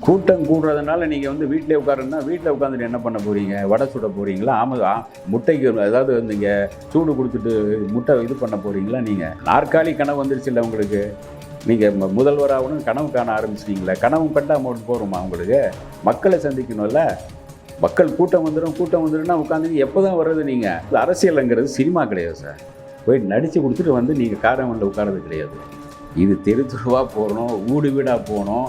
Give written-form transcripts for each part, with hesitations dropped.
கூட்டம் கூடுறதுனால நீங்கள் வந்து வீட்டிலே உட்காருன்னா வீட்டில் உட்காந்துட்டு என்ன பண்ண போகிறீங்க? வடை சுட போகிறீங்களா? முட்டைக்கு அதாவது நீங்கள் சூடு கொடுத்துட்டு முட்டை இது பண்ண போகிறீங்களா? நீங்கள் நாற்காலி கனவு வந்துருச்சு இல்லை உங்களுக்கு? நீங்கள் முதல்வராகணும் கனவு காண ஆரம்பிச்சிட்டிங்களே, கனவு கண்டா அமௌண்ட் போகிறோமா உங்களுக்கு? மக்களை சந்திக்கணும்ல. மக்கள் கூட்டம் வந்துடும்னா உட்காந்து எப்போ தான் வர்றது? நீங்கள் அரசியலுங்கிறது சினிமா கிடையாது சார். போய் நடித்து கொடுத்துட்டு வந்து நீங்கள் காரமணில் உட்காரது கிடையாது. இது தெரு தெருவாக போகணும், வீடு வீடாக போகணும்.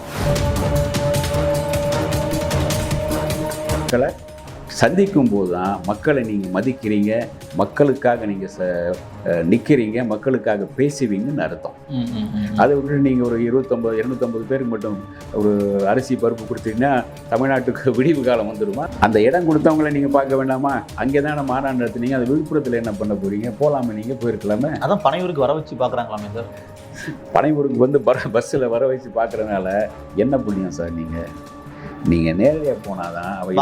மக்களை சந்திக்கும் போது தான் மக்களை நீங்கள் மதிக்கிறீங்க, மக்களுக்காக நீங்கள் நிற்கிறீங்க, மக்களுக்காக பேசுவீங்கன்னு அர்த்தம். அதை விட்டு நீங்கள் ஒரு 250 பேருக்கு மட்டும் ஒரு அரிசி பருப்பு கொடுத்தீங்கன்னா தமிழ்நாட்டுக்கு விடிவு காலம் வந்துடுமா? அந்த இடம் கொடுத்தவங்களை நீங்கள் பார்க்க வேண்டாமா? அங்கே தானே மாநாடு நடத்துனீங்க. அந்த விழுப்புரத்தில் என்ன பண்ண போகிறீங்க? போகலாமே, நீங்கள் போயிருக்கலாமே. அதான் பனையூருக்கு வர வச்சு பார்க்குறாங்களாமே சார். பனையூருக்கு வந்து பஸ்ஸில் வர வச்சு பார்க்குறதுனால என்ன புண்ணியம் சார்? நீங்கள் நேரடியாக போனால் தான் அவள்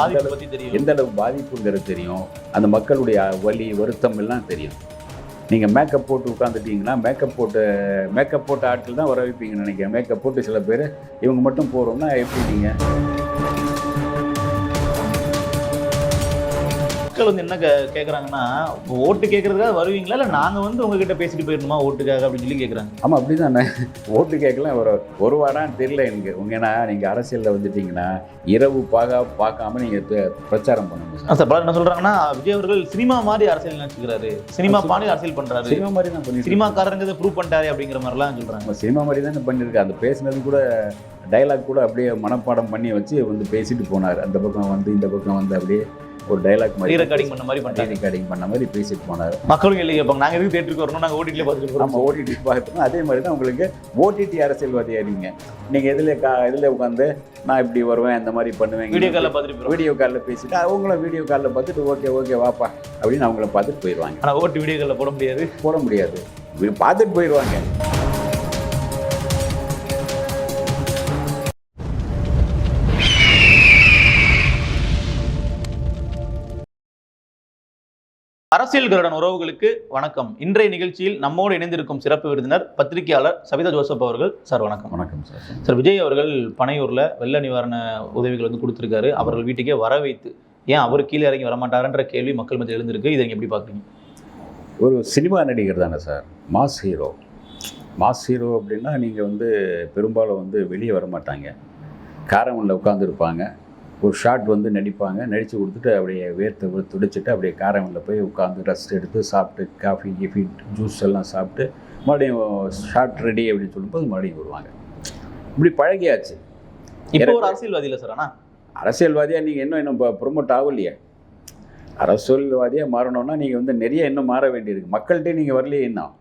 எந்த அளவு பாதிப்புங்கிறது தெரியும். அந்த மக்களுடைய வலி வருத்தம் எல்லாம் தெரியும். நீங்கள் மேக்கப் போட்டு உட்காந்துட்டீங்கன்னா மேக்கப் போட்ட ஆட்கள் தான் வர வைப்பீங்கன்னு நினைக்கிறேன். மேக்கப் போட்டு சில பேர் இவங்க மட்டும் போகிறோம்னா எப்படி? நீங்கள் மக்கள் வந்து என்ன கேட்குறாங்கன்னா, ஓட்டு கேட்குறதுக்காக வருவீங்களா இல்லை நாங்கள் வந்து உங்ககிட்ட பேசிட்டு போயிடணுமா ஓட்டுக்காக அப்படின்னு சொல்லி கேட்குறாங்க. ஆமாம், அப்படி தானே. ஓட்டு கேட்கலாம் ஒரு வாரான்னு தெரியல எனக்கு. ஏன்னா நீங்கள் அரசியலில் வந்துட்டிங்கன்னா இரவு பார்க்காம நீங்கள் பிரச்சாரம் பண்ணணும் சார். சார் பலர் என்ன சொல்கிறாங்கன்னா, விஜய் அவர்கள் சினிமா மாதிரி அரசியல் நினச்சிக்கிறாரு, சினிமா பாணி அரசியல் பண்ணுறாரு, சினிமா மாதிரி தான் பண்ணி சினிமாக்காரங்க ப்ரூவ் பண்ணிட்டாரு அப்படிங்கிற மாதிரிலாம் சொல்கிறாங்க. சினிமா மாதிரி தானே பண்ணியிருக்காரு. அந்த பேசினது கூட டைலாக் கூட அப்படியே மனப்பாடம் பண்ணி வச்சு வந்து பேசிட்டு போனார். அந்த பக்கம் வந்து இந்த பக்கம் வந்து அப்படியே ஒரு டைலாக் மாதிரி ரெக்கார்டிங் பண்ண மாதிரி பேசிட்டு போனார். மக்களும் இல்லை கேட்பாங்க, நாங்கள் எதுக்கு தேட்டருக்கு வரணும், நாங்கள் ஓடிடியில் பார்த்துட்டு நம்ம ஓடிடி பார்த்துட்டோம். அதே மாதிரி தான் உங்களுக்கு ஓடிடி அரசியல்வாதியாக இருங்க. நீங்கள் இதில் உட்காந்து நான் இப்படி வருவேன், இந்த மாதிரி பண்ணுவேன், வீடியோ காலில் பேசிட்டு அவங்களும் வீடியோ காலில் பார்த்துட்டு ஓகே வாப்பா அப்படின்னு அவங்கள பார்த்துட்டு போயிடுவாங்க. ஆனால் ஓட்டு வீடியோ காலில் போட முடியாது, பார்த்துட்டு போயிடுவாங்க. அரசியல் கருடன் உறவுகளுக்கு வணக்கம். இன்றைய நிகழ்ச்சியில் நம்மோடு இணைந்திருக்கும் சிறப்பு விருந்தினர் பத்திரிகையாளர் சபிதா ஜோசப் அவர்கள். சார் வணக்கம். வணக்கம் சார். சார், விஜய் அவர்கள் பனையூரில் வெள்ள நிவாரண உதவிகள் வந்து கொடுத்துருக்காரு. அவர்கள் வீட்டுக்கே வர வைத்து ஏன் அவர் கீழே இறங்கி வரமாட்டாருன்ற கேள்வி மக்கள் மத்தியில் எழுந்திருக்கு. இதை எப்படி பார்க்குறீங்க? ஒரு சினிமா நடிகர் தானே சார், மாஸ் ஹீரோ அப்படின்னா நீங்கள் வந்து பெரும்பாலும் வந்து வெளியே வரமாட்டாங்க, காரமணில் உட்காந்துருப்பாங்க. ஒரு ஷாட் வந்து நடித்து கொடுத்துட்டு அப்படியே வேர்த்து துடைச்சிட்டு அப்படியே காரமணில் போய் உட்காந்து ரெஸ்ட் எடுத்து சாப்பிட்டு காஃபி ஜூஸ் எல்லாம் சாப்பிட்டு மறுபடியும் ஷாட் ரெடி அப்படின்னு சொல்லும்போது மறுபடியும் வருவாங்க. இப்படி பழகியாச்சு. இப்போ ஒரு அரசியல்வாதி இல்லை சார். ஆனால் அரசியல்வாதியாக நீங்கள் இன்னும் ப்ரொமோட் ஆகலையே. அரசியல்வாதியாக மாறணும்னா நீங்கள் வந்து நிறைய இன்னும் மாற வேண்டியிருக்கு. மக்கள்கிட்டே நீங்கள் வரலையே. இன்னும்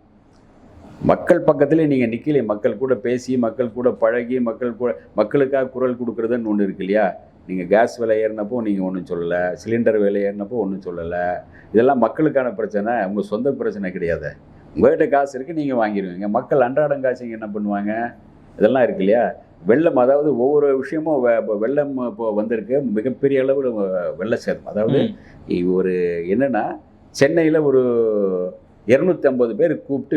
மக்கள் பக்கத்துலேயே நீங்கள் நிற்கலையே. மக்கள் கூட பேசி, மக்கள் கூட பழகி, மக்களுக்காக குரல் கொடுக்குறதுன்னு ஒன்று இருக்கு இல்லையா? நீங்கள் கேஸ் விலை ஏறினப்போ நீங்கள் ஒன்றும் சொல்லலை, சிலிண்டர் விலை ஏறினப்போ ஒன்றும் சொல்லலை. இதெல்லாம் மக்களுக்கான பிரச்சனை, உங்கள் சொந்த பிரச்சனை கிடையாது. உங்கள்கிட்ட காசு இருக்குது, நீங்கள் வாங்கிடுவீங்க. மக்கள் அன்றாடம் காசுங்க என்ன பண்ணுவாங்க? இதெல்லாம் இருக்கு இல்லையா? வெள்ளம், அதாவது ஒவ்வொரு விஷயமும் வெள்ளம் இப்போ வந்திருக்கு. மிகப்பெரிய அளவில் வெள்ள சேதம். அதாவது ஒரு என்னென்னா, சென்னையில் ஒரு 250 பேர்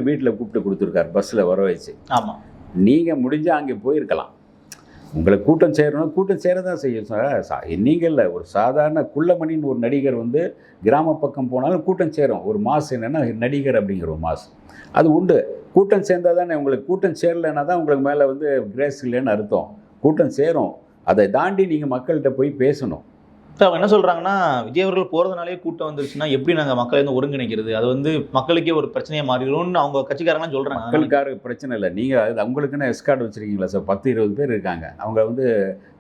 வீட்டில் கூப்பிட்டு கொடுத்துருக்காரு, பஸ்ஸில் வர வச்சு. ஆமாம், நீங்கள் முடிஞ்சால் அங்கே போயிருக்கலாம். உங்களை கூட்டம் சேர தான் செய்யும் சார். நீங்கள் இல்லை, ஒரு சாதாரண குள்ளமணின்னு ஒரு நடிகர் வந்து கிராம பக்கம் போனாலும் கூட்டம் சேரும். ஒரு மாஸ் என்னென்னா நடிகர் அப்படிங்கிற ஒரு மாஸ் அது உண்டு. கூட்டம் சேர்ந்தால் தானே உங்களுக்கு. கூட்டம் சேரலைன்னா தான் உங்களுக்கு மேலே வந்து கிரேஸ் இல்லைன்னு அர்த்தம். கூட்டம் சேரும். அதை தாண்டி நீங்கள் மக்கள்கிட்ட போய் பேசணும். அவங்க என்ன சொல்கிறாங்கன்னா, விஜய் அவர்கள் போகிறதுனாலே கூட்டம் வந்துருச்சுன்னா எப்படி நாங்கள் மக்களை வந்து ஒருங்கிணைக்கிறது? அது வந்து மக்களுக்கே ஒரு பிரச்சனையாக மாறிடும்னு அவங்க கட்சிக்காரங்களாம் சொல்கிறாங்க. மக்களுக்காருக்கு பிரச்சனை இல்லை. நீங்கள் அது அவங்களுக்குன்னு எஸ்கார்டு வச்சுருக்கீங்களா சார்? 10-20 பேர் இருக்காங்க. அவங்க வந்து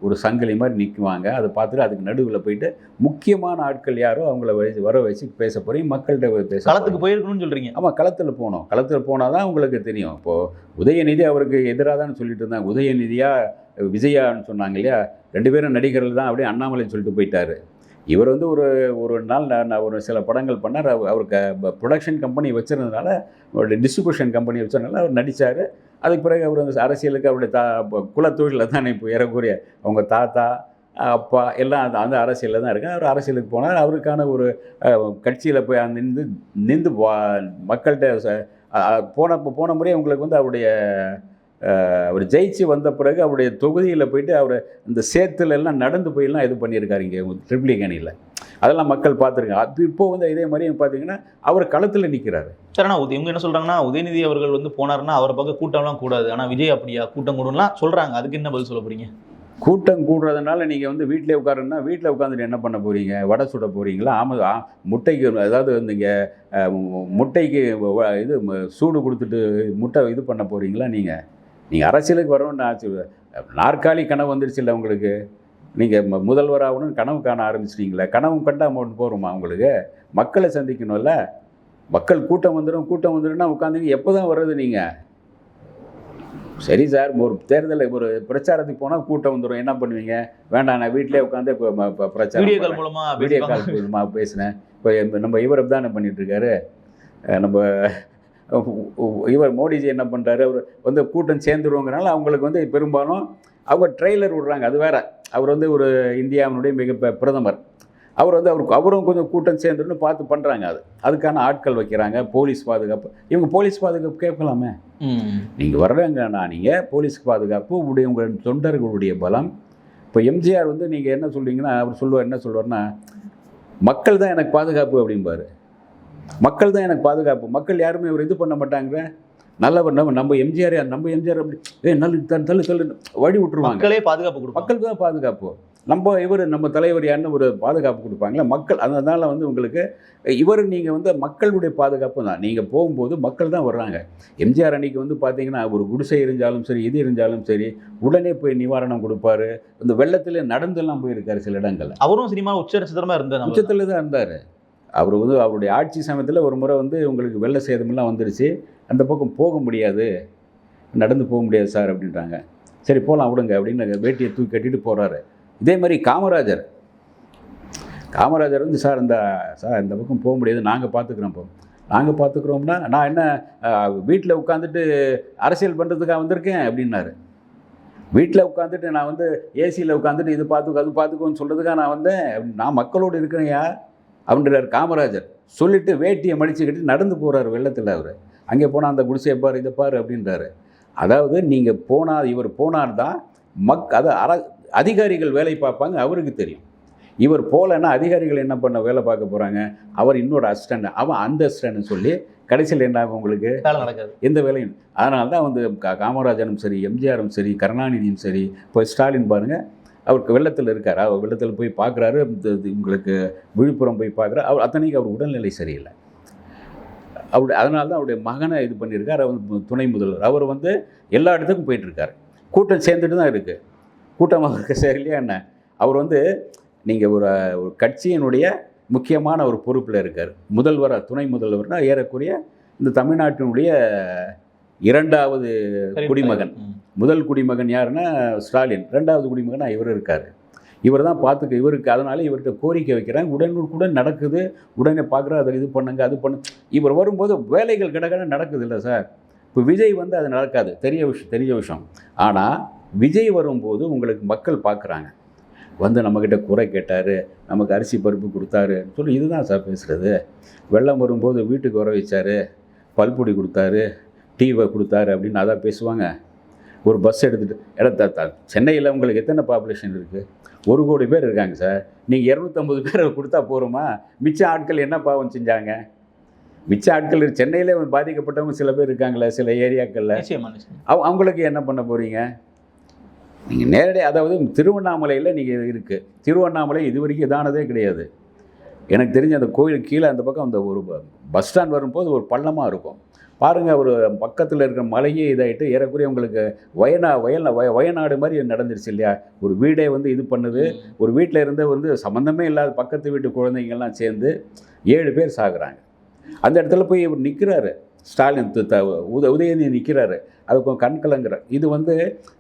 ஒரு சங்கிலி மாதிரி நிற்குவாங்க. அதை பார்த்துட்டு அதுக்கு நடுவில் போயிட்டு முக்கியமான ஆட்கள் யாரோ அவங்கள வர வச்சு பேச போகிறீங்க. மக்கள்கிட்ட பேச களத்துக்கு போயிருக்கணும்னு சொல்கிறீங்க. ஆமாம், களத்தில் போனால் தான் உங்களுக்கு தெரியும். இப்போது உதயநிதி அவருக்கு எதிராக தான் சொல்லிட்டு இருந்தாங்க. உதயநிதியா விஜயான்னு சொன்னாங்க இல்லையா? 2 பேரும் நடிகர்கள் தான். அப்படியே அண்ணாமலைன்னு சொல்லிட்டு போயிட்டார். இவர் வந்து ஒரு நாள் நான் ஒரு சில படங்கள் பண்ணார். அவருக்கு ப்ரொடக்ஷன் கம்பெனி வச்சுருந்ததுனால, அவருடைய டிஸ்ட்ரிபியூஷன் கம்பெனி வச்சதுனால அவர் நடித்தார். அதுக்கு பிறகு அவர் வந்து அரசியலுக்கு அவருடைய குலத்தொழிலில் தானே இப்போ ஏறக்கூடிய அவங்க தாத்தா அப்பா எல்லாம் அந்த அரசியலில் தான் இருக்காங்க. அவர் அரசியலுக்கு போனார். அவருக்கான ஒரு கட்சியில் போய் நின்று மக்கள்கிட்ட போன முறையே உங்களுக்கு வந்து அவருடைய அவர் ஜெயிச்சு வந்த பிறகு அவருடைய தொகுதியில் போயிட்டு அவர் இந்த சேத்துல எல்லாம் நடந்து போயெல்லாம் இது பண்ணியிருக்காரு இங்கே ட்ரிப்ளிகேணியில். அதெல்லாம் மக்கள் பார்த்துருக்காங்க. அது இப்போ வந்து இதே மாதிரி பார்த்தீங்கன்னா அவர் களத்தில் நிற்கிறாரு. சார் ஆனால் இவங்க என்ன சொல்கிறாங்கன்னா, உதயநிதி அவர்கள் வந்து போனாருன்னா அவரை பார்க்க கூட்டம்லாம் கூடாது, ஆனால் விஜய் அப்படியா கூட்டம் கூடலாம் சொல்கிறாங்க. அதுக்கு என்ன பதில் சொல்ல போகிறீங்க? கூட்டம் கூடுறதுனால நீங்கள் வந்து வீட்டிலே உட்காருன்னா வீட்டில் உட்காந்துட்டு என்ன பண்ண போகிறீங்க? வடை சுட போகிறீங்களா? முட்டைக்கு அதாவது நீங்கள் முட்டைக்கு இது சூடு கொடுத்துட்டு முட்டை இது பண்ண போகிறீங்களா? நீங்கள் அரசியலுக்கு வரணும்னு ஆச்சு. நாற்காலி கனவு வந்துருச்சு இல்லை உங்களுக்கு? நீங்கள் முதல்வர் ஆகணும்னு கனவு காண ஆரம்பிச்சிட்டிங்களே. கனவு கண்டா போகிறோமா உங்களுக்கு? மக்களை சந்திக்கணும்ல. மக்கள் கூட்டம் வந்துடும்னா உட்காந்துங்க. எப்போ தான் வர்றது நீங்கள்? சரி சார், ஒரு தேர்தலில் ஒரு பிரச்சாரத்துக்கு போனால் கூட்டம் வந்துடும், என்ன பண்ணுவீங்க? வேண்டாம், நான் வீட்டிலே உட்காந்து பிரச்சாரம் வீடியோ கால் மூலமாக பேசினேன். இப்போ நம்ம இவர் தானே பண்ணிகிட்ருக்காரு. நம்ம இவர் மோடிஜி என்ன பண்ணுறாரு, அவர் வந்து கூட்டம் சேர்ந்துருவோங்கிறனால அவங்களுக்கு வந்து பெரும்பாலும் அவங்க ட்ரெய்லர் விடுறாங்க. அது வேறு. அவர் வந்து ஒரு இந்தியாவினுடைய மிக பிரதமர். அவர் வந்து அவரும் கொஞ்சம் கூட்டம் சேர்ந்துன்னு பார்த்து பண்ணுறாங்க. அதுக்கான ஆட்கள் வைக்கிறாங்க, போலீஸ் பாதுகாப்பு. இவங்க போலீஸ் பாதுகாப்பு கேட்கலாமே. நீங்கள் வர்றாங்கன்னா நீங்கள் போலீஸ் பாதுகாப்பு உங்கள் தொண்டர்களுடைய பலம். இப்போ எம்ஜிஆர் வந்து நீங்கள் என்ன சொல்கிறீங்கன்னா அவர் என்ன சொல்லுவார்னா, மக்கள் தான் எனக்கு பாதுகாப்பு அப்படிம்பாரு. மக்கள் தான் எனக்கு பாதுகாப்பு. மக்கள் யாருமே அவர் இது பண்ண மாட்டாங்க. நல்லவர் நம்ம எம்ஜிஆர் அப்படி தள்ளு வழி விட்டுருவாங்க. மக்களே பாதுகாப்பு கொடுப்பாங்க. மக்களுக்கு தான் பாதுகாப்பு. நம்ம தலைவர் யாருன்னு ஒரு பாதுகாப்பு கொடுப்பாங்களா மக்கள்? அதனால வந்து உங்களுக்கு நீங்கள் வந்து மக்களுடைய பாதுகாப்பு தான். நீங்கள் போகும்போது மக்கள் தான் வர்றாங்க. எம்ஜிஆர் அன்னைக்கு வந்து பார்த்தீங்கன்னா ஒரு குடிசை இருந்தாலும் சரி, இது இருந்தாலும் சரி, உடனே போய் நிவாரணம் கொடுப்பாரு. இந்த வெள்ளத்தில் நடந்தெல்லாம் போயிருக்காரு சில இடங்கள்ல. அவரும் சினிமா உச்சத்தில் தான் இருந்தார். அவர் வந்து அவருடைய ஆட்சி சமயத்தில் ஒரு முறை வந்து உங்களுக்கு வெள்ள சேதமெல்லாம் வந்துருச்சு, அந்த பக்கம் போக முடியாது, நடந்து போக முடியாது சார் அப்படின்றாங்க. சரி போகலாம் விடுங்க அப்படின்னு வேட்டியை தூக்கி கட்டிட்டு போகிறாரு. இதே மாதிரி காமராஜர் வந்து சார் இந்த பக்கம் போக முடியாது, நாங்கள் பார்த்துக்குறோம்னா நான் என்ன வீட்டில் உட்காந்துட்டு அரசியல் பண்ணுறதுக்காக வந்திருக்கேன் அப்படின்னாரு. வீட்டில் உட்காந்துட்டு நான் வந்து ஏசியில் உட்காந்துட்டு இது பார்த்துக்கோன்னு சொல்கிறதுக்காக நான் வந்தேன், நான் மக்களோடு இருக்கிறேன்யா அப்படின்றார் காமராஜர். சொல்லிவிட்டு வேட்டியை மடித்து கட்டி நடந்து போகிறார் வெள்ளத்தில். அவர் அங்கே போனால் அந்த குடிசையை பாரு, இதை பாரு அப்படின்றாரு. அதாவது நீங்கள் இவர் போனார் தான் அதிகாரிகள் வேலை பார்ப்பாங்க, அவருக்கு தெரியும். இவர் போகலன்னா அதிகாரிகள் என்ன பண்ண வேலை பார்க்க போகிறாங்க? அவர் இன்னொரு அசிஸ்டண்ட், அவன் அந்த அசிஸ்டண்ட்னு சொல்லி கடைசியில் என்ன ஆகும் உங்களுக்கு? நடக்காது எந்த வேலையும். அதனால தான் வந்து காமராஜரும் சரி, எம்ஜிஆரும் சரி, கருணாநிதியும் சரி, இப்போ ஸ்டாலின் பாருங்கள், அவருக்கு வெள்ளத்தில் இருக்கார். அவர் வெள்ளத்தில் போய் பார்க்குறாரு, உங்களுக்கு விழுப்புரம் போய் பார்க்குறாரு. அவர் அத்தனைக்கு அவர் உடல்நிலை சரியில்லை. அதனால தான் அவருடைய மகனை இது பண்ணியிருக்கார். அவர் துணை முதல்வர். அவர் வந்து எல்லா இடத்துக்கும் போயிட்டுருக்கார். கூட்டம் சேர்ந்துட்டு தான் இருக்குது. கூட்டமாக இருக்க சரியில்லையா என்ன? அவர் வந்து நீங்கள் ஒரு கட்சியினுடைய முக்கியமான ஒரு பொறுப்பில் இருக்கார். முதல்வராக, துணை முதல்வர்னால் ஏறக்குறைய இந்த தமிழ்நாட்டினுடைய இரண்டாவது குடிமகன். முதல் குடிமகன் யாருன்னா ஸ்டாலின், ரெண்டாவது குடிமகனாக இவர் இருக்கார். இவர் தான் இவருக்கு அதனால இவர்கிட்ட கோரிக்கை வைக்கிறாங்க. உடனுக்குடன் நடக்குது, உடனே பார்க்குறா, அதை இது பண்ணுங்க, அது பண்ணு. இவர் வரும்போது வேலைகள் கிடக்கிற நடக்குது இல்லை சார். இப்போ விஜய் வந்து அது நடக்காது, தெரிய விஷயம். ஆனால் விஜய் வரும்போது உங்களுக்கு மக்கள் பார்க்குறாங்க. வந்து நம்மக்கிட்ட குறை கேட்டார், நமக்கு அரிசி பருப்பு கொடுத்தாரு சொல்லி இதுதான் சார் பேசுகிறது. வெள்ளம் வரும்போது வீட்டுக்கு வர வச்சார், பல்பொடி கொடுத்தாரு, டீவை கொடுத்தாரு அப்படின்னு அதான் பேசுவாங்க. ஒரு பஸ் எடுத்துகிட்டு சென்னையில் உங்களுக்கு எத்தனை பாப்புலேஷன் இருக்குது? 1 கோடி பேர் இருக்காங்க சார். நீங்கள் 250 பேரை கொடுத்தா போகிறோமா? மிச்ச ஆட்கள் என்ன பாவம் செஞ்சாங்க? மிச்ச ஆட்கள் சென்னையிலே பாதிக்கப்பட்டவங்க சில பேர் இருக்காங்களே சில ஏரியாக்களில். அவங்களுக்கு என்ன பண்ண போகிறீங்க? நீங்கள் நேரடியாக, அதாவது திருவண்ணாமலையில் நீங்கள் இருக்குது. திருவண்ணாமலை இது வரைக்கும் இதானதே கிடையாது. எனக்கு தெரிஞ்ச அந்த கோயிலுக்கு கீழே அந்த பக்கம் அந்த ஒரு பஸ் ஸ்டாண்ட் வரும்போது ஒரு பள்ளமாக இருக்கும் பாருங்கள். ஒரு பக்கத்தில் இருக்கிற மலையே இதாகிட்டு ஏறக்குறைய உங்களுக்கு வயநாடு மாதிரி நடந்துருச்சு இல்லையா? ஒரு வீடே வந்து இது பண்ணுது. ஒரு வீட்டில் இருந்து வந்து சம்மந்தமே இல்லாத பக்கத்து வீட்டு குழந்தைங்கள்லாம் சேர்ந்து 7 பேர் சாகுறாங்க. அந்த இடத்துல போய் இவர் நிற்கிறாரு, ஸ்டாலின் உதயநிதி நிற்கிறாரு. அது கொஞ்சம் கண்கலங்கிறார். இது வந்து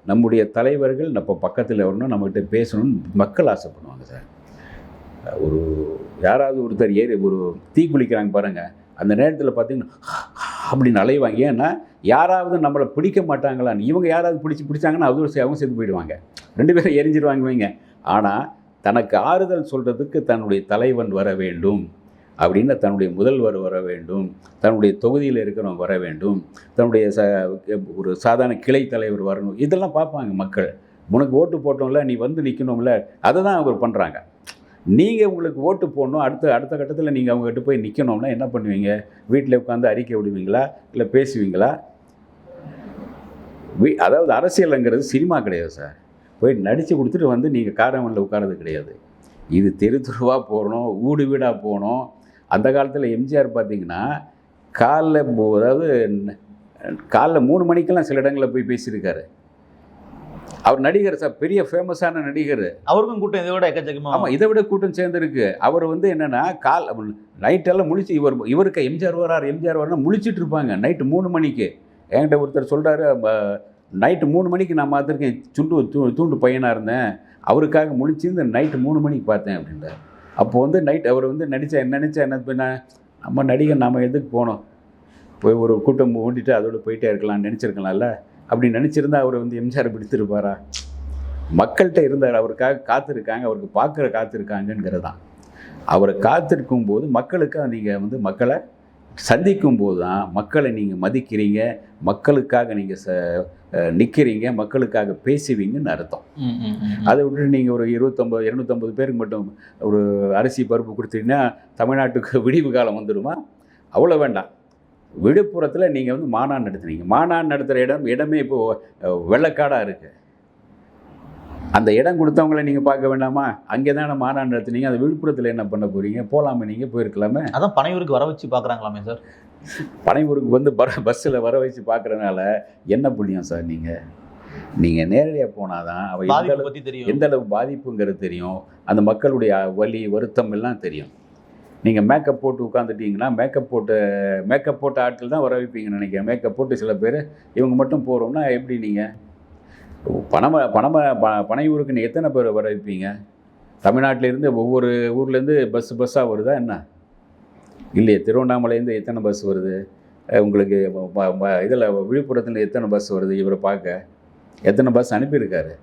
நம்முடைய தலைவர்கள் நம்ம பக்கத்தில் வரணும், நம்மகிட்ட பேசணும்னு மக்கள் ஆசைப்படுவாங்க சார். ஒரு யாராவது ஒருத்தர் ஒரு தீ குளிக்கிறாங்க பாருங்கள், அந்த நேரத்தில் பார்த்தீங்கன்னா அப்படின்னு அலைவாங்க. ஏன்னா யாராவது நம்மளை பிடிக்க மாட்டாங்களான்னு. இவங்க யாராவது பிடிச்சாங்கன்னா அவங்க சேர்த்து போயிடுவாங்க, 2 பேரும் எரிஞ்சிடுவாங்க வைங்க. ஆனால் தனக்கு ஆறுதல் சொல்கிறதுக்கு தன்னுடைய தலைவன் வர வேண்டும். அப்படின்னா தன்னுடைய முதல்வர் வர வேண்டும், தன்னுடைய தொகுதியில் இருக்கிறவங்க வர வேண்டும், தன்னுடைய ஒரு சாதாரண கிளை தலைவர் வரணும், இதெல்லாம் பார்ப்பாங்க மக்கள். உனக்கு ஓட்டு போட்டோம்ல, நீ வந்து நிற்கணும்ல, அதை தான் அவர் பண்ணுறாங்க. நீங்கள் உங்களுக்கு ஓட்டு போடணும், அடுத்த கட்டத்தில் நீங்கள் அவங்ககிட்ட போய் நிற்கணும்னா என்ன பண்ணுவீங்க? வீட்டில் உட்காந்து அறிக்கை விடுவீங்களா, இல்லை பேசுவீங்களா? அதாவது அரசியலுங்கிறது சினிமா கிடையாது சார். போய் நடித்து கொடுத்துட்டு வந்து நீங்கள் காரமணில் உட்காரது கிடையாது. இது தெருவாக போகணும், வீடு வீடாக போகணும். அந்த காலத்தில் எம்ஜிஆர் பார்த்தீங்கன்னா அதாவது காலைல 3 மணிக்கெல்லாம் சில இடங்களில் போய் பேசியிருக்காரு. அவர் நடிகர் சார், பெரிய ஃபேமஸான நடிகர். அவருக்கும் கூட்டம் இதை விட எக்கச்சக்கமாக. ஆமாம், இதை விட கூட்டம் சேர்ந்துருக்கு. அவர் வந்து என்னென்னா நைட்டெல்லாம் முழிச்சு இவருக்கு எம்ஜிஆர் வராருன்னா முழிச்சிட்டு இருப்பாங்க நைட்டு 3 மணிக்கு. என்கிட்ட ஒருத்தர் சொல்கிறாரு, நைட்டு 3 மணிக்கு நான் பார்த்துருக்கேன், தூண்டு பையனாக இருந்தேன், அவருக்காக முழிச்சிருந்து நைட்டு 3 மணிக்கு பார்த்தேன் அப்படின்றார். அப்போ வந்து அவர் வந்து நினச்சா என்ன பண்ண, நம்ம நடிகர் நாம் எதுக்கு போனோம், போய் ஒரு கூட்டம் ஓட்டிட்டு அதோடு போயிட்டே இருக்கலாம்னு நினச்சிருக்கலாம்ல. அப்படி நினச்சிருந்தா அவர் வந்து எம்ஜிஆர் பிடித்திருப்பாரா? மக்கள்கிட்ட இருந்தார், அவருக்காக காத்திருக்காங்க, அவருக்கு பார்க்குற காத்திருக்காங்கங்கிறது தான். அவரை காத்திருக்கும் போது மக்களுக்கு நீங்கள் வந்து மக்களை சந்திக்கும் போது தான் மக்களை நீங்கள் மதிக்கிறீங்க, மக்களுக்காக நீங்கள் நிற்கிறீங்க, மக்களுக்காக பேசுவீங்கன்னு அர்த்தம். அதை விட்டு நீங்கள் ஒரு 250 பேருக்கு மட்டும் ஒரு அரிசி பருப்பு கொடுத்தீங்கன்னா தமிழ்நாட்டுக்கு விடிவு காலம் வந்துடுமா? அவ்வளோ வேண்டாம். விழுப்புரத்தில் நீங்கள் வந்து மாநாடு நடத்துனீங்க. மாநாடு நடத்துகிற இடமே இப்போது வெள்ளக்காடாக இருக்குது. அந்த இடம் கொடுத்தவங்களை நீங்கள் பார்க்க வேண்டாமா? அங்கே தானே மாநாடு நடத்துனீங்க. அந்த விழுப்புரத்தில் என்ன பண்ண போகிறீங்க? போகலாமே, நீங்கள் போயிருக்கலாமே. அதான் பனையூருக்கு வர வச்சு பார்க்குறாங்களாமே சார். பனையூருக்கு வந்து பஸ்ஸில் வர வச்சு பார்க்குறதுனால என்ன புண்ணியம் சார்? நீங்கள் நேரடியாக போனால் தான் அவள் பற்றி தெரியும், எந்த அளவு பாதிப்புங்கிறது தெரியும், அந்த மக்களுடைய வலி வருத்தம் எல்லாம் தெரியும். நீங்கள் மேக்கப் போட்டு உட்காந்துட்டீங்கன்னா மேக்கப் போட்ட ஆட்கள் தான் வர வைப்பீங்கன்னு நினைக்கிறேன். மேக்கப் போட்டு சில பேர் இவங்க மட்டும் போகிறோம்னா எப்படி? நீங்கள் பனையூருக்கு நீங்கள் எத்தனை பேர் வர வைப்பீங்க? தமிழ்நாட்டிலேருந்து ஒவ்வொரு ஊர்லேருந்து பஸ்ஸாக வருதா என்ன? இல்லையே. திருவண்ணாமலையிலேருந்து எத்தனை பஸ் வருது உங்களுக்கு? இதில் விழுப்புரத்தில் எத்தனை பஸ் வருது? இவரை பார்க்க எத்தனை பஸ் அனுப்பியிருக்காரு?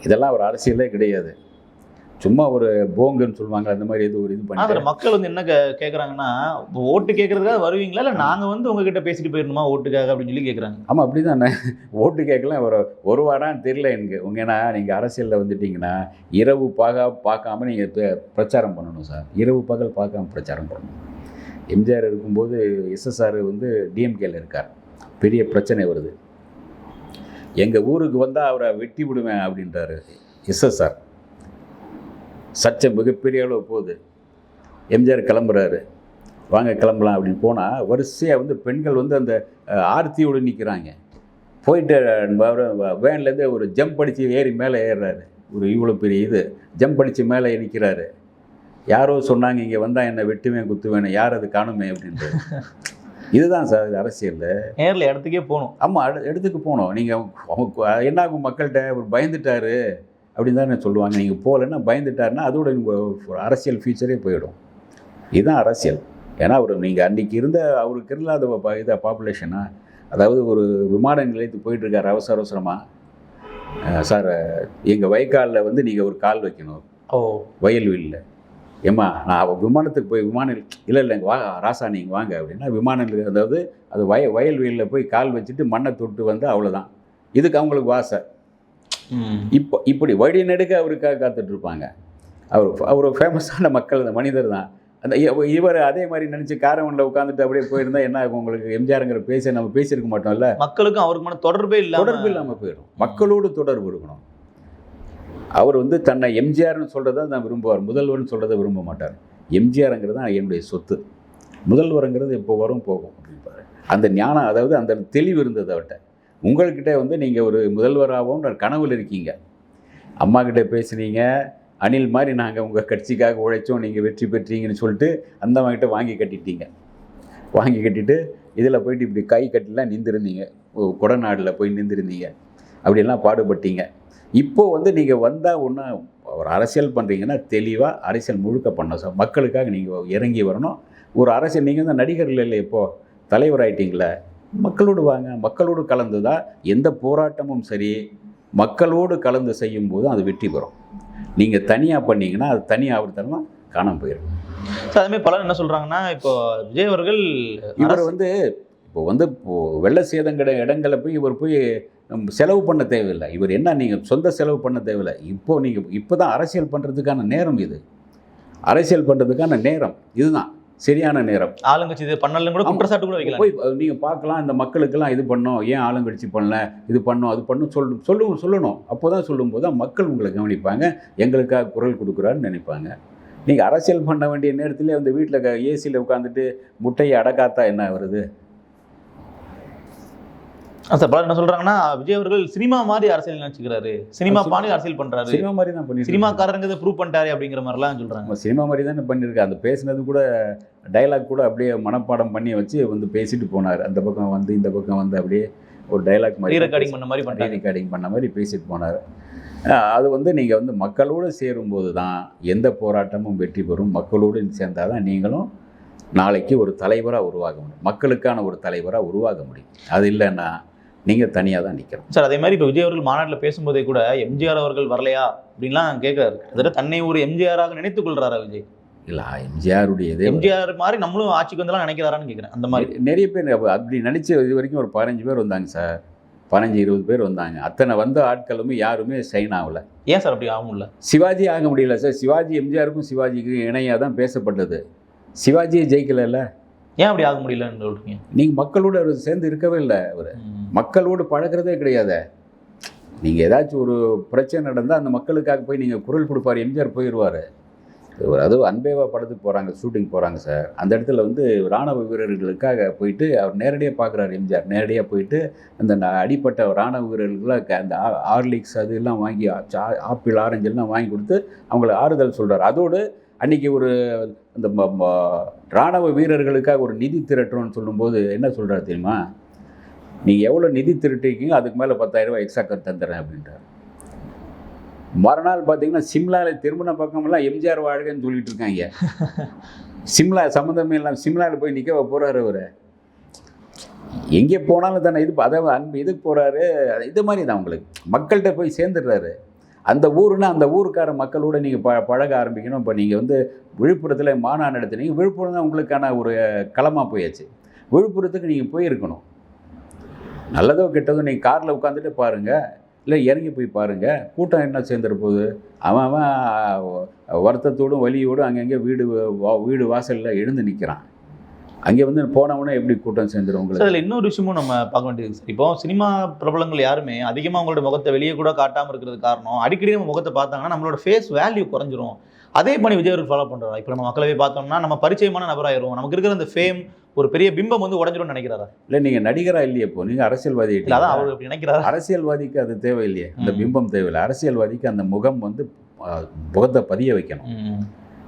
இதெல்லாம் ஒரு அரசியலே கிடையாது. சும்மா ஒரு போங்குன்னு சொல்லுவாங்க, அந்த மாதிரி எது ஒரு இது பண்ணி மக்கள் வந்து என்ன கேட்குறாங்கன்னா, ஓட்டு கேட்கறதுக்காக வருவீங்களா, இல்லை நாங்கள் வந்து உங்ககிட்ட பேசிட்டு போயிடணுமா ஓட்டுக்காக அப்படின்னு சொல்லி கேட்குறாங்க. ஆமாம், அப்படி தானே. ஓட்டு கேட்கலாம் ஒரு வாரம் தெரியல எனக்கு. உங்கன்னா நீங்கள் அரசியலில் வந்துட்டிங்கன்னா இரவு பார்க்காம நீங்கள் பிரச்சாரம் பண்ணணும் சார். இரவு பகல் பார்க்காம பிரச்சாரம் பண்ணணும். எம்ஜிஆர் இருக்கும்போது எஸ்எஸ்ஆர் வந்து டிஎம்கேல இருக்கார். பெரிய பிரச்சனை வருது. எங்கள் ஊருக்கு வந்தால் அவரை வெட்டி விடுவேன் அப்படின்றாரு எஸ்எஸ்ஆர். சர்ச்சை மிகப்பெரிய அளவு போகுது. எம்ஜிஆர் கிளம்புறாரு, வாங்க கிளம்பலாம் அப்படின்னு போனால் வரிசையாக வந்து பெண்கள் வந்து அந்த ஆர்த்தியோடு நிற்கிறாங்க. போயிட்டு வேன்லேருந்து ஒரு ஜம்ப் அடித்து ஏறி மேலே ஏறுறாரு. ஒரு இவ்வளோ பெரிய ஜம்ப் அடித்து மேலே நிற்கிறாரு. யாரோ சொன்னாங்க இங்கே வந்தால் என்னை வெட்டுவேன் குத்துவேன், யார் அது காணுமே அப்படின்றது. இதுதான் சார் அரசியலில். நேரில் இடத்துக்கே போகணும். ஆமாம், இடத்துக்கு போகணும். நீங்கள் என்ன ஆகும், மக்கள்கிட்ட ஒரு பயந்துட்டார் அப்படின்னு தான் சொல்லுவாங்க. நீங்கள் போகலைன்னா பயந்துட்டாருன்னா அதோட ஒரு அரசியல் ஃபியூச்சரே போயிடும். இதுதான் அரசியல். ஏன்னா நீங்கள் அன்றைக்கி அவருக்கு இல்லாத பாப்புலேஷனாக, அதாவது ஒரு விமான நிலையத்துக்கு போயிட்டுருக்காரு அவசரமாக, சார் எங்கள் வயக்காலில் வந்து நீங்கள் ஒரு கால் வைக்கணும். வயல்வெளியில். ஏம்மா நான் விமானத்துக்கு போய் இல்லை வா ராசா நீங்கள் வாங்க அப்படின்னா விமான நிலையம், அதாவது அது வயல்வெளியில் போய் கால் வச்சுட்டு மண்ணை தொட்டு வந்து அவ்வளோதான். இதுக்கு அவங்களுக்கு வாசை. இப்படி வழி நெடுக்க அவருக்காக காத்துட்ருப்பாங்க. அவர் ஃபேமஸான மக்கள், அந்த மனிதர் தான். அந்த இவர் அதே மாதிரி நினச்சி காரவனில் உட்காந்துட்டு அப்படியே போயிருந்தால் என்ன ஆகும் உங்களுக்கு? எம்ஜிஆருங்கிற நம்ம பேசியிருக்க மாட்டோம்ல. மக்களுக்கும் அவருக்கு தொடர்பே இல்லாமல் போயிடும். மக்களோடு தொடர்பு இருக்கணும். அவர் வந்து தன்னை எம்ஜிஆர்னு சொல்கிறத தான் விரும்புவார், முதல்வர்னு சொல்கிறத விரும்ப மாட்டார். எம்ஜிஆருங்கிறது தான் என்னுடைய சொத்து, முதல்வருங்கிறது எப்போ வரும் போகும் அப்படின்பார். அந்த ஞானம், அதாவது அந்த தெளிவு இருந்தது அவர்கிட்ட. உங்கள்கிட்ட வந்து நீங்கள் ஒரு முதல்வராகவும் கனவில் இருக்கீங்க. அம்மா கிட்டே பேசுனீங்க, அணில் மாதிரி நாங்கள் உங்கள் கட்சிக்காக உழைச்சோம், நீங்கள் வெற்றி பெற்றீங்கன்னு சொல்லிட்டு அந்த அம்மாக்கிட்ட வாங்கி கட்டிட்டு இதில் போயிட்டு இப்படி கை கட்டிலாம் நின்றுருந்தீங்க, கொடநாடில் போய் நின்றுருந்தீங்க, அப்படியெல்லாம் பாடுபட்டீங்க. இப்போது வந்து நீங்கள் வந்தால் ஒன்று ஒரு அரசியல் பண்ணுறீங்கன்னா தெளிவாக அரசியல் முழுக்க பண்ணணும் சார். மக்களுக்காக நீங்கள் இறங்கி வரணும். ஒரு அரசியல், நீங்கள் வந்து நடிகர்கள் இல்லை, இப்போது தலைவர் ஆகிட்டீங்களே, மக்களோடு வாங்க. மக்களோடு கலந்து தான் எந்த போராட்டமும் சரி, மக்களோடு கலந்து செய்யும்போது அது வெற்றி பெறும். நீங்கள் தனியாக பண்ணிங்கன்னா அது தனியாக ஆவர்த்தனமாக காணாமல் போயிடும். அதே மாதிரி பலர் என்ன சொல்றாங்கன்னா, இப்போ விஜய் அவர்கள் இவர் இப்போ வெள்ள சேதங்கட இடங்களை போய் இவர் போய் செலவு பண்ண தேவையில்லை. இவர் என்ன, நீங்கள் சொந்த செலவு பண்ண தேவையில்லை. இப்போ தான் அரசியல் பண்ணுறதுக்கான நேரம் இது. அரசியல் பண்ணுறதுக்கான நேரம் இதுதான் சரியான நேரம். ஆளுங்கட்சி இது பண்ணலன்னு கூட குற்றச்சாட்டு கூட வைக்கலாம். போய் நீங்கள் பார்க்கலாம், இந்த மக்களுக்கெல்லாம் இது பண்ணோம், ஏன் ஆளுங்கட்சி பண்ணல, இது பண்ணோம் அது பண்ணும் சொல்லணும். அப்போ தான் சொல்லும்போது தான் மக்கள் உங்களை கவனிப்பாங்க, எங்களுக்காக குரல் கொடுக்குறான்னு நினைப்பாங்க. நீங்கள் அரசியல் பண்ண வேண்டிய நேரத்திலே அந்த வீட்டில் ஏசியில் உட்காந்துட்டு முட்டையை அடக்காத்தா என்ன வருது? சார் பலர் என்ன சொல்றாங்கன்னா, விஜய் அவர்கள் சினிமா மாதிரி அரசியல் நினைச்சுக்கிறாரு, சினிமா பாணி அரசியல் பண்றாரு, சினிமா மாதிரி தான் பண்ணி சினிமாக்காரங்க ப்ரூவ் பண்ணிட்டாரு அப்படிங்கிற மாதிரிலாம் சொல்றாங்க. சினிமா மாதிரி தானே பண்ணியிருக்காரு. அந்த பேசினது கூட டைலாக் கூட அப்படியே மனப்பாடம் பண்ணி வச்சு பேசிட்டு போனார். அந்த பக்கம் வந்து இந்த பக்கம் வந்து அப்படியே ஒரு டைலாக் மாதிரி ரெக்கார்டிங் பண்ண மாதிரி பேசிட்டு போனார். அது நீங்கள் மக்களோடு சேரும்போது தான் எந்த போராட்டமும் வெற்றி பெறும். மக்களோடு சேர்ந்தால் தான் நீங்களும் நாளைக்கு ஒரு தலைவராக உருவாக முடியும், மக்களுக்கான ஒரு தலைவராக உருவாக முடியும். அது இல்லைன்னா நீங்கள் தனியாக தான் நிற்கிறோம். சார் அதே மாதிரி இப்போ விஜய் அவர்கள் மாநாட்டில் பேசும்போதே கூட எம்ஜிஆர் அவர்கள் வரலையா அப்படின்லாம் கேட்குறாரு. அதில் தன்னை ஒரு எம்ஜிஆராக நினைத்துக் கொள்றாரா விஜய்? இல்லை, எம்ஜிஆர் மாதிரி நம்மளும் ஆட்சிக்கு வந்தெல்லாம் நினைக்கிறாரான்னு கேட்குறேன். அந்த மாதிரி நிறைய பேர் அப்படி நினச்சி இது வரைக்கும் ஒரு 15 பேர் வந்தாங்க சார், 15-20 பேர் வந்தாங்க. அத்தனை வந்த ஆட்களுமே யாருமே சைன் ஆகலை. ஏன் சார் அப்படி ஆகும்ல? சிவாஜி ஆக முடியல சார். சிவாஜி எம்ஜிஆருக்கும் சிவாஜிக்கும் இணையாக தான் பேசப்பட்டது. சிவாஜியை ஜெயிக்கல. ஏன் அப்படி ஆக முடியலன்னு சொல்றீங்க? நீங்கள் மக்களோடு அவர் சேர்ந்து இருக்கவே இல்லை. அவர் மக்களோடு பழகிறதே கிடையாது. நீங்கள் ஏதாச்சும் ஒரு பிரச்சனை நடந்தால் அந்த மக்களுக்காக போய் நீங்கள் குரல் கொடுப்பார். எம்ஜிஆர் போயிடுவார். அதுவும் அன்பேவா படத்துக்கு போகிறாங்க, ஷூட்டிங் போகிறாங்க சார். அந்த இடத்துல இராணுவ வீரர்களுக்காக போயிட்டு அவர் நேரடியாக பார்க்குறாரு. எம்ஜிஆர் நேரடியாக போயிட்டு அந்த அடிப்பட்ட இராணுவ வீரர்களுக்கு அந்த ஹார்லிக்ஸ் அது எல்லாம் வாங்கி, ஆப்பிள் ஆரஞ்சு எல்லாம் வாங்கி கொடுத்து அவங்கள ஆறுதல் சொல்கிறார். அதோடு அன்றைக்கி அந்த இராணுவ வீரர்களுக்காக ஒரு நிதி திரட்டுறோன்னு சொல்லும்போது என்ன சொல்கிறார் தெரியுமா? நீங்கள் எவ்வளோ நிதி திரட்டிருக்கீங்க, அதுக்கு மேலே 10,000 ரூபாய் எக்ஸ்ட்ரா தந்துடுறேன் அப்படின்றார். மறுநாள் பார்த்தீங்கன்னா சிம்லாவில் திருமண பக்கமெல்லாம் எம்ஜிஆர் வாழ்கன்னு சொல்லிட்டு இருக்காங்க. சிம்லா சம்மந்தமே இல்லாமல் சிம்லாவில் போய் நிற்க போகிறாரு. அவர் எங்கே போனாலும் தானே இதுக்கு போகிறாரு. இது மாதிரி தான் உங்களுக்கு மக்கள்கிட்ட போய் சேர்ந்துடுறாரு. அந்த ஊருன்னா அந்த ஊருக்கார மக்களோட நீங்கள் பழக ஆரம்பிக்கணும். இப்போ நீங்கள் விழுப்புரத்தில் மாநாடு நடத்துனீங்க. விழுப்புரம் தான் உங்களுக்கான ஒரு களமாக போயாச்சு. விழுப்புரத்துக்கு நீங்கள் போயிருக்கணும். நல்லதோ கெட்டதோ நீங்கள் காரில் உட்காந்துட்டு பாருங்கள், இல்லை இறங்கி போய் பாருங்கள், கூட்டம் என்ன சேர்ந்துட போகுது. அவன் வருத்தத்தோடும் வலியோடும் அங்கங்கே வீடு வாசலில் எழுந்து நிற்கிறான். அங்கே போனவொன்னே எப்படி கூட்டம் சேர்ந்துடும் உங்களுக்கு? அதில் இன்னொரு விஷயமும் நம்ம பார்க்க வேண்டியது சார். இப்போ சினிமா பிரபலங்கள் யாருமே அதிகமாக அவங்களோட முகத்தை வெளியே கூட காட்டாமல் இருக்கிறது காரணம், அடிக்கடி நம்ம முகத்தை பார்த்தாங்கன்னா நம்மளோட ஃபேஸ் வேல்யூ குறைஞ்சிரும். அதே பண்ணி விஜய் அவர்கள் ஃபாலோ பண்ணுறாரா? இப்போ நம்ம மக்களவே பார்த்தோம்னா நம்ம பரிச்சயமான நபராயிரும், நமக்கு இருக்கிற அந்த ஃபேம் ஒரு பெரிய பிம்பம் உடஞ்சிடும்னு நினைக்கிறாரா? இல்லை, நீங்கள் நடிகராக இல்லையே, இப்போ நீங்கள் அரசியல்வாதி. அதான் அவர் அப்படி நினைக்கிறாரா? அரசியல்வாதிக்கு அது தேவையில்லையே, அந்த பிம்பம் தேவையில்லை. அரசியல்வாதிக்கு அந்த முகம் முகத்தை பதிய வைக்கணும்.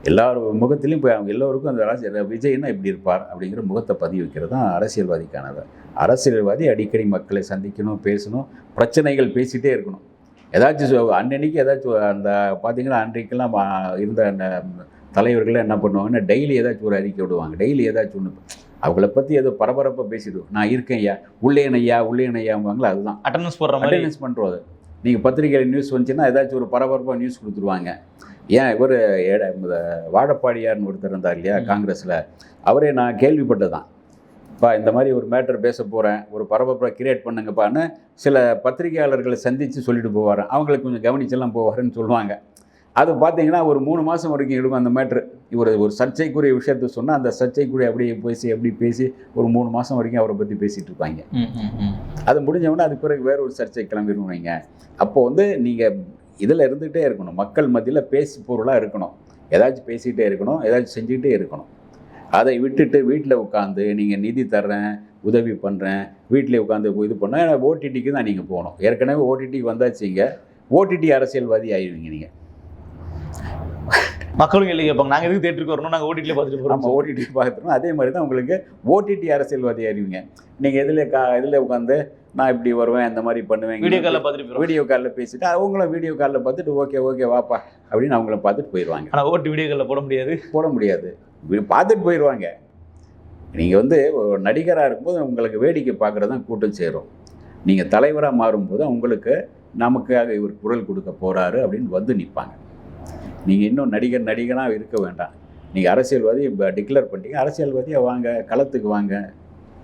எல்லாரும் முகத்திலையும் இப்போ அவங்க எல்லோருக்கும் அந்த விஜய்னா இப்படி இருப்பார் அப்படிங்கிற முகத்தை பதிவு வைக்கிறது தான் அரசியல்வாதிக்கானது. அரசியல்வாதி அடிக்கடி மக்களை சந்திக்கணும், பேசணும், பிரச்சனைகள் பேசிகிட்டே இருக்கணும். ஏதாச்சும் அன்னைக்கு ஏதாச்சும் அந்த பார்த்திங்கன்னா அன்றைக்கெல்லாம் இருந்த அந்த தலைவர்கள் என்ன பண்ணுவாங்கன்னா டெய்லி ஏதாச்சும் ஒரு அறிக்கை விடுவாங்க. டெய்லி ஏதாச்சும் ஒன்று அவங்கள பற்றி ஏதோ பரபரப்பாக பேசிடுவோம். நான் இருக்கேன் ஐயா, உள்ளேனையாங்குவாங்களா, அதுதான் அட்டெண்டன்ஸ் பண்ணுறது. நீங்கள் பத்திரிகையில் நியூஸ் வந்துச்சுன்னா ஏதாச்சும் ஒரு பரபரப்பாக நியூஸ் கொடுத்துருவாங்க. ஏன் வாழப்பாடியார்னு ஒருத்தர் இருந்தார் இல்லையா காங்கிரஸில், அவரே நான் கேள்விப்பட்டதான், இந்த மாதிரி ஒரு மேட்டர் பேச போகிறேன், ஒரு பரபரப்பாக கிரியேட் பண்ணுங்கப்பான்னு சில பத்திரிகையாளர்களை சந்தித்து சொல்லிட்டு போவார். அவங்களுக்கு கொஞ்சம் கவனிச்செல்லாம் போவாருன்னு சொல்லுவாங்க. அது பார்த்தீங்கன்னா ஒரு 3 மாதம் வரைக்கும் எடுக்கும் அந்த மேட்ரு. ஒரு சர்ச்சைக்குரிய விஷயத்த சொன்னால் அந்த சர்ச்சைக்குரிய அப்படி பேசி ஒரு 3 மாதம் வரைக்கும் அவரை பற்றி பேசிகிட்டு இருப்பாங்க. அது முடிஞ்சவொடனே அது பிறகு வேறு ஒரு சர்ச்சை கிளம்பிடுவீங்க. அப்போது நீங்கள் இதில் இருந்துகிட்டே இருக்கணும், மக்கள் மத்தியில் பேசி பொருளாக இருக்கணும், ஏதாச்சும் பேசிகிட்டே இருக்கணும், ஏதாச்சும் செஞ்சுக்கிட்டே இருக்கணும். அதை விட்டுட்டு வீட்டில் உட்காந்து நீங்கள் நிதி தர்றேன், உதவி பண்ணுறேன், வீட்டில் உட்காந்து இது பண்ணால் ஓடிடிக்கு தான் நீங்கள் போகணும். ஏற்கனவே ஓடிடிக்கு வந்தாச்சுங்க, ஓடிடி அரசியல்வாதி ஆயிடுவீங்க நீங்கள். மக்களும் கேள்வி கேட்பாங்க, நாங்கள் எதுக்கு தேட்டருக்கு வரணும், நாங்கள் ஓடிடியில் பார்த்துட்டு போகிறோம். நம்ம ஓடிடி பார்த்துருவோம். அதே மாதிரி தான் உங்களுக்கு ஓடிடி அரசியல்வாதி ஆயிடுவீங்க. நீங்கள் இதில் உட்காந்து நான் இப்படி வருவேன், இந்த மாதிரி பண்ணுவேன், வீடியோ காலில் பேசிட்டு அவங்களும் வீடியோ காலில் பார்த்துட்டு ஓகே வாப்பா அப்படின்னு அவங்கள பார்த்துட்டு போயிடுவாங்க. ஆனால் ஓட்டு வீடியோ காலில் போட முடியாது, பார்த்துட்டு போயிடுவாங்க. நீங்கள் ஒரு நடிகராக இருக்கும்போது உங்களுக்கு வேடிக்கை பார்க்குறது தான் கூட்டம் சேரும். நீங்கள் தலைவராக மாறும்போது உங்களுக்கு நமக்காக இவர் குரல் கொடுக்க போகிறாரு அப்படின்னு நிற்பாங்க. நீங்கள் இன்னும் நடிகனாக இருக்க வேண்டாம். நீங்கள் அரசியல்வாதி டிக்ளேர் பண்ணிட்டீங்க, அரசியல்வாதியாக வாங்க, களத்துக்கு வாங்க.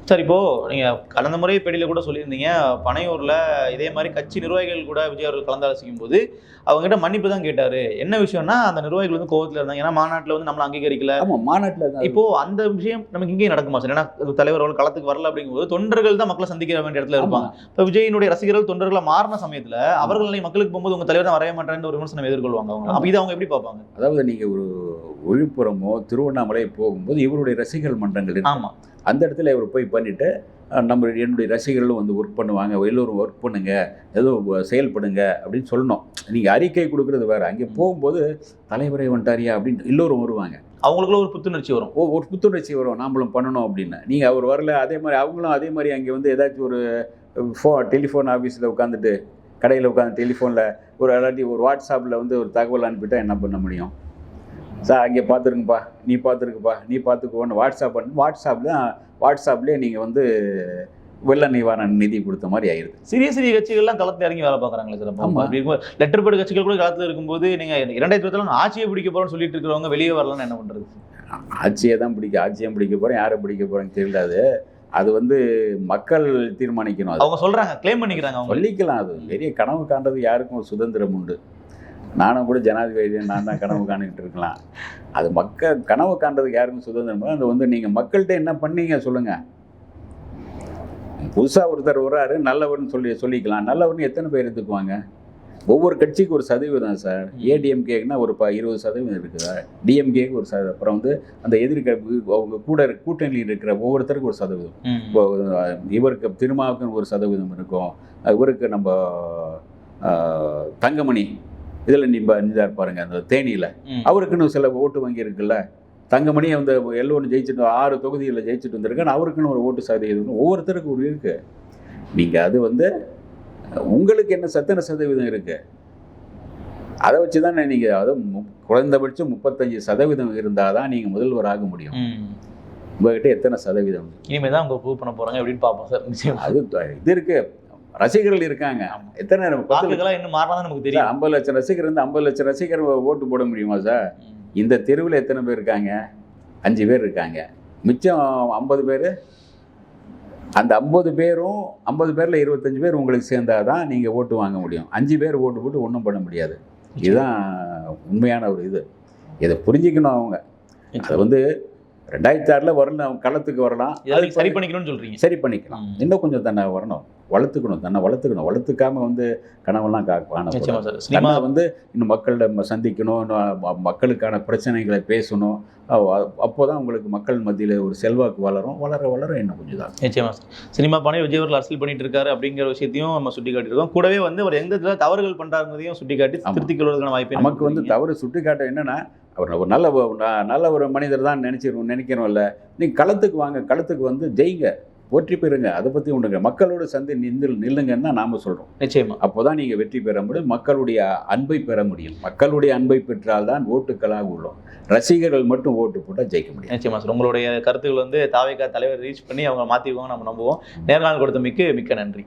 சார், இப்போ நீங்க கடந்த முறை பேட்டியில கூட சொல்லியிருந்தீங்க, பனையூர்ல இதே மாதிரி கட்சி நிர்வாகிகள் கூட விஜய் அவர்கள் கலந்தாலோசிக்கும் போது அவங்ககிட்ட மன்னிப்பு தான் கேட்டாரு. என்ன விஷயம்னா, அந்த நிர்வாகிகள் வந்து கோவத்துல இருந்தாங்க. ஏன்னா மாநாட்டில் வந்து நம்மள அங்கீகரிக்கல. ஆமாம், மாநாட்டில் இப்போ அந்த விஷயம் நமக்கு இங்கேயும் நடக்குமா சார்? ஏன்னா தலைவர் அவர்கள் களத்துக்கு வரல அப்படிங்கும்போது தொண்டர்கள் தான் மக்களை சந்திக்க வேண்டிய இடத்துல இருப்பாங்க. இப்போ விஜயினுடைய ரசிகர்கள் தொண்டர்களை மாறின சமயத்துல அவர்கள் மக்களுக்கு போகும்போது உங்க தலைவர் தான் வரவே மாட்டேன்னு ஒரு விமர்சனம் எதிர்கொள்வாங்க அவங்க. அப்ப இதை அவங்க எப்படி பார்ப்பாங்க? அதாவது நீங்கள் ஒரு விழுப்புரமோ திருவண்ணாமலை போகும்போது இவருடைய ரசிகர்கள் மன்றங்கள் இருக்கு. ஆமா, அந்த இடத்துல இவர் போய் பண்ணிவிட்டு என்னுடைய ரசிகர்களும் வந்து ஒர்க் பண்ணுவாங்க, எல்லோரும் ஒர்க் பண்ணுங்க, ஏதோ செயல்படுங்க அப்படின்னு சொல்லணும். நீங்கள் அறிக்கை கொடுக்குறது வேறு. அங்கே போகும்போது தலைவரை வந்துட்டாரியா அப்படின்னு எல்லோரும் வருவாங்க. அவங்களுக்குள்ள ஒரு புத்துணர்ச்சி வரும். ஒரு புத்துணர்ச்சி வரும், நாமளும் பண்ணணும் அப்படின்னு. நீங்கள் அவர் வரல, அதே மாதிரி அவங்களும் அதே மாதிரி அங்கே வந்து ஏதாச்சும் ஒரு டெலிஃபோன் ஆஃபீஸில் உட்காந்துட்டு, கடையில் உட்காந்து டெலிஃபோனில் இல்லாட்டி ஒரு வாட்ஸ்அப்பில் வந்து ஒரு தகவல் அனுப்பிட்டா என்ன பண்ண முடியும்? சார் அங்கே பார்த்துருங்கப்பா, நீ பார்த்துருக்குப்பா, நீ பார்த்துக்கோன்னு வாட்ஸ்அப்லேயே நீங்கள் வந்து வெள்ள நிவாரண நிதி கொடுத்த மாதிரி ஆயிடுது. சிறிய சிறிய கட்சிகள்லாம் களத்தில் இறங்கி வேலை பார்க்குறாங்களே சார். அப்படி இருக்கும்போது லெட்டர் பேட் கட்சிகள் கூட களத்தில் இருக்கும்போது நீங்கள் 2020 ஆட்சியை பிடிக்க போகிறோன்னு சொல்லிட்டு இருக்கிறவங்க வெளியே வரலான்னு என்ன பண்ணுறது? ஆட்சியை பிடிக்க போகிறேன், யாரை பிடிக்க போகிறேன்னு தெரியல. அது வந்து மக்கள் தீர்மானிக்கணும். அவங்க சொல்கிறாங்க, கிளைம் பண்ணிக்கிறாங்க. அவங்க சொல்லிக்கலாம். அது பெரிய கனவு காண்றது யாருக்கும் ஒரு சுதந்திரம் உண்டு. நானும் கூட ஜனாதிபதி நான் தான் கனவு காணிக்கிட்டு இருக்கலாம். அது மக்கள் கனவு காண்றதுக்கு யாருக்கும் சுதந்திரம். அது வந்து நீங்கள் மக்கள்கிட்ட என்ன பண்ணீங்க சொல்லுங்கள். புதுசாக ஒருத்தர் வர்றாரு, நல்லவர்னு சொல்லிக்கலாம். நல்லவர்னு எத்தனை பேர் எடுத்துக்குவாங்க? ஒவ்வொரு கட்சிக்கு ஒரு சதவீதம் சார். ஏடிஎம்கேக்குன்னா ஒரு 20% இருக்குதா, டிஎம்கேக்கு ஒரு சதவீதம், அப்புறம் வந்து அந்த அவங்க கூட்டணியில் இருக்கிற ஒவ்வொருத்தருக்கும் ஒரு சதவீதம். இப்போ இவருக்கு திருமாவுக்குன்னு ஒரு சதவீதம் இருக்கும், இவருக்கு நம்ம தங்கமணி இதில் நீந்தார் பாருங்க, அந்த தேனியில் அவருக்குன்னு சில ஓட்டு வங்கி இருக்குல்ல. தங்கமணி அந்த எல்லோரும் ஜெயிச்சுட்டு 6 தொகுதிகளில் ஜெயிச்சுட்டு வந்திருக்காரு, அவருக்குன்னு ஒரு ஓட்டு சதவீதம் ஒவ்வொருத்தருக்கும் ஒரு இருக்கு. நீங்கள் அது வந்து உங்களுக்கு என்ன சதவீதம் இருக்கு, அதை வச்சு தான் நீங்கள் அதாவது குறைந்தபட்சம் 35% இருந்தால் தான் நீங்கள் முதல்வர் ஆக முடியும். உங்ககிட்ட எத்தனை சதவீதம்? இனிமேல் தான் உங்க ப்ரூவ் பண்ண போகிறாங்க எப்படின்னு பார்ப்போம் சார். அது இது இருக்கு, ரசிகர்கள் இருக்காங்க. எத்தனை இன்னும் மாறலாம் நமக்கு தெரியும். 50 லட்சம் ரசிகர் இருந்து 50 லட்சம் ரசிகர் ஓட்டு போட முடியுமா சார்? இந்த தெருவில் எத்தனை பேர் இருக்காங்க? 5 பேர் இருக்காங்க. மிச்சம் 50 பேர். அந்த 50 பேரில் 25 பேர் உங்களுக்கு சேர்ந்தாதான் நீங்கள் ஓட்டு வாங்க முடியும். 5 பேர் ஓட்டு போட்டு ஒன்றும் பண்ண முடியாது. இதுதான் உண்மையான ஒரு இது. இதை புரிஞ்சிக்கணும் அவங்க. அதை வந்து 2006 வரணும், களத்துக்கு வரலாம், சரி பண்ணிக்கணும்னு சொல்றீங்க. சரி பண்ணிக்கலாம். இன்னும் கொஞ்சம் தன்னை வரணும், தன்னை வளர்த்துக்காம வந்து கனவெல்லாம் காண வந்து இன்னும் மக்களிடம் சந்திக்கணும், மக்களுக்கான பிரச்சனைகளை பேசணும். அப்போதான் உங்களுக்கு மக்கள் மத்தியில் ஒரு செல்வாக்கு வளர இன்னும் கொஞ்சம் தான். நிச்சயமா சார். சினிமா பாணி விஜய் அவர்கள் அரசியல் பண்ணிட்டு இருக்காரு அப்படிங்கிற விஷயத்தையும் நம்ம சுட்டி காட்டியிருக்கோம். கூடவே வந்து அவர் எந்த தவறுகள் பண்றாங்கிறதையும் சுட்டி காட்டி திருத்திக் கொள்வதற்கான வாய்ப்பு நமக்கு வந்து தவறு சுட்டி காட்ட என்னன்னா, அவர் ஒரு நல்ல ஒரு மனிதர் தான் நினைக்கிறோம்ல. நீங்கள் களத்துக்கு வாங்க, களத்துக்கு வந்து ஜெயிங்க, வெற்றி பெறுங்க. அதை பற்றி ஒன்றுங்க, மக்களோட நில்லுங்கன்னு தான் நாம் சொல்கிறோம். நிச்சயமா. அப்போ தான் நீங்கள் வெற்றி பெற முடியும், மக்களுடைய அன்பை பெற முடியும். மக்களுடைய அன்பை பெற்றால் தான் ஓட்டுக்களாக உள்ளோம். ரசிகர்கள் மட்டும் ஓட்டு போட்டால் ஜெயிக்க முடியும். நிச்சயமா சார். உங்களுடைய கருத்துக்கள் வந்து தாவேகா தலைவர் ரீச் பண்ணி அவங்க மாற்றிக்குவாங்க நம்ம நம்புவோம். நேர்காணல் கொடுத்த மிக்க நன்றி.